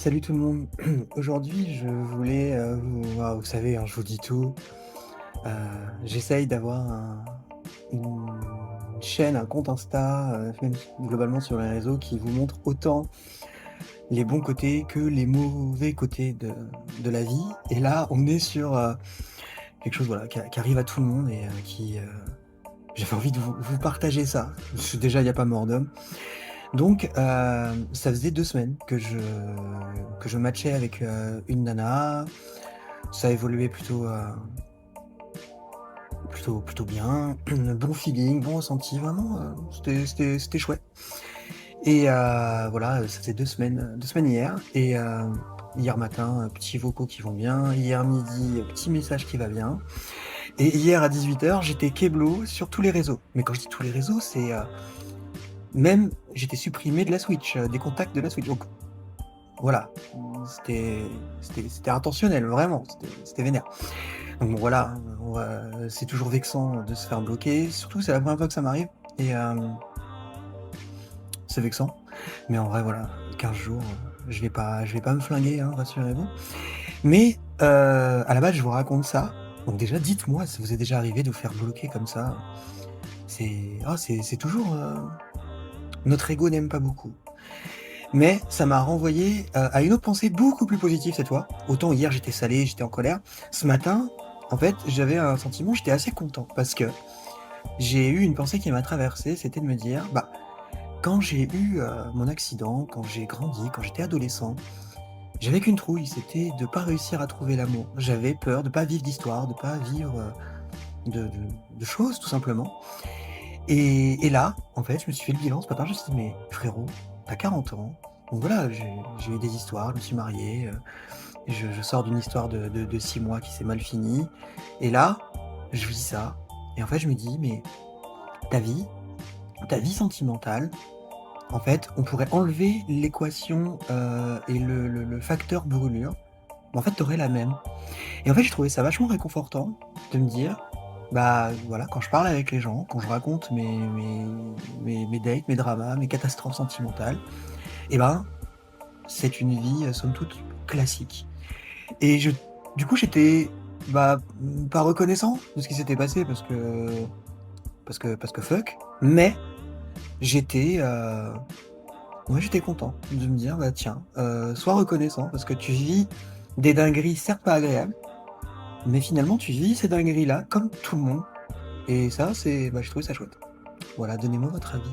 Salut tout le monde. Aujourd'hui, je voulais, vous savez, hein, je vous dis tout. Heu, J'essaye d'avoir une chaîne, un compte Insta, même globalement sur les réseaux qui vous montre autant les bons côtés que les mauvais côtés de la vie. Et là, on est sur, quelque chose, voilà, qui arrive à tout le monde et j'avais envie de vous partager ça. Parce que déjà, il y a pas mort d'homme. Donc, ça faisait 2 semaines que je matchais avec, une nana. Ça évoluait plutôt bien, bon feeling, bon ressenti, vraiment, c'était chouette. Et voilà, ça faisait 2 semaines hier. Et hier matin, petits vocaux qui vont bien, hier midi, petit message qui va bien. Et hier à 18h, j'étais keblo sur tous les réseaux. Mais quand je dis tous les réseaux, c'est, même j'étais supprimé de la Switch, des contacts de la Switch. Donc voilà, c'était intentionnel, vraiment, c'était vénère. Donc bon voilà, c'est toujours vexant de se faire bloquer, surtout c'est la première fois que ça m'arrive. Et c'est vexant. Mais en vrai voilà, 15 jours, je vais pas me flinguer, hein, rassurez-vous. Mais à la base, je vous raconte ça. Donc déjà, dites-moi, si vous est déjà arrivé de vous faire bloquer comme ça. C'est toujours, notre ego n'aime pas beaucoup. Mais ça m'a renvoyé, à une autre pensée beaucoup plus positive cette fois. Autant hier j'étais salé, j'étais en colère. Ce matin, en fait, j'avais un sentiment, j'étais assez content parce que j'ai eu une pensée qui m'a traversé, c'était de me dire: «Bah, quand j'ai eu, mon accident, quand j'ai grandi, quand j'étais adolescent, j'avais qu'une trouille, c'était de pas réussir à trouver l'amour. J'avais peur de pas vivre d'histoire, de pas vivre, de choses tout simplement». Et là, en fait, je me suis fait le bilan ce matin, je me suis dit: «Mais frérot, tu 40 ans». Donc voilà, j'ai eu des histoires, je me suis marié, je sors d'une histoire de 6 mois qui s'est mal finie. Et là, je vis ça. Et en fait, je me dis: «Mais ta vie ta vie sentimentale, en fait, on pourrait enlever l'équation, et le facteur brûlure, mais en fait, tu aurais la même». Et en fait, j'ai trouvé ça vachement réconfortant de me dire, bah, voilà, quand je parle avec les gens, quand je raconte mes dates, mes dramas, mes catastrophes sentimentales, et ben, c'est une vie, somme toute classique. Et du coup, j'étais, bah, pas reconnaissant de ce qui s'était passé parce que fuck, mais j'étais, ouais, j'étais content de me dire: «Bah, tiens, sois reconnaissant parce que tu vis des dingueries certes pas agréables, mais finalement tu vis ces dingueries-là comme tout le monde». Et ça, c'est bah, j'ai trouvé ça chouette. Voilà, donnez-moi votre avis.